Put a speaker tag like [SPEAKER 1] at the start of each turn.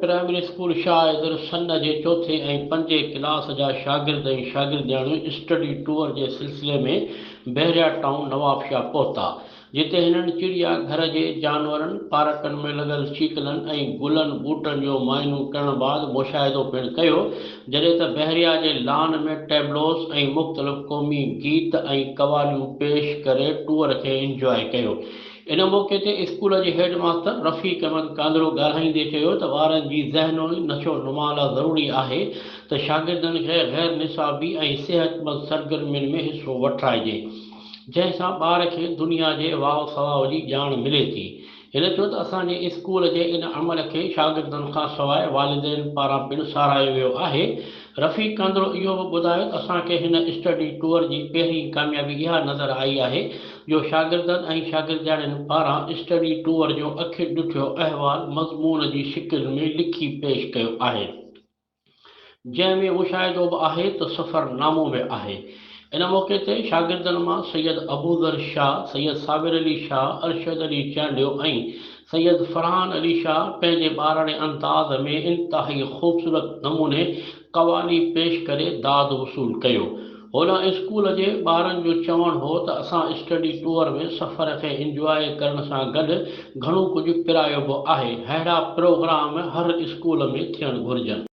[SPEAKER 1] Primary school शाहिद सन जे चौथे ऐं पंजे क्लास जा शागिर्द ऐं शागिर्दियाणियूं स्टडी टूर जे सिलसिले में बहरिया टाउन नवाबशाह पहुता, जिते हिननि चिड़िया घर जे जानवरनि, पार्कनि में लॻल चीकलनि ऐं गुलनि ॿूटनि जो मुआइनो करण बैदि मुशाहिदो पिणु कयो, जॾहिं त बहरिया जे लॉन में टेबलोस ऐं मुख़्तलिफ़ क़ौमी गीत ऐं क़वालियूं पेश करे टूर खे इंजॉय कयो। इन मौक़े ते स्कूल जे हेड मास्टर रफ़ीक अहमद कांदड़ो ॻाल्हाईंदे चयो त ॿारनि जी ज़हनुई नशो नुमा लाइ ज़रूरी आहे त शागिर्दनि खे गैर निसाबी ऐं सिहतमंद सरगर्मियुनि में हिसो वठाइजे, जंहिंसां ॿार खे दुनिया जे वाह सवाह जी ॼाण मिले थी। हिन चयो त असांजे स्कूल जे इन अमल खे शागिर्दनि खां सवाइ वालिदैन पारां पिणु साराहियो वियो आहे। रफ़ीक कांदड़ो इहो बि ॿुधायो त असांखे हिन स्टडी टूर जी पहिरीं कामयाबी इहा नज़र आई आहे जो शागिर्दनि ऐं शागिर्दियाणियुनि पारां स्टडी टूर जो अखि ॾिठो अहवालु मज़मून जी शिकिल में लिखी पेश कयो आहे, जंहिं में मुशाहिदो बि आहे त सफ़रनामो बि आहे। इन मौक़े ते शागिर्दनि मां सैयद अबूज़र शाह, सैयद साबिर अली शाह, अरशद अली चांडियो ऐं सैयद फरहान अली शाह पंहिंजे ॿाराणे अंदाज़ में इंतिहाई ख़ूबसूरत नमूने क़वाली पेश करे दाद वसूल कयो। होॾां स्कूल जे ॿारनि जो चवणु हो त असां स्टडी टूर में सफ़र खे इंजॉय करण सां गॾु घणो कुझु पिरायो बि आहे। अहिड़ा प्रोग्राम हर स्कूल में थियणु घुरिजनि।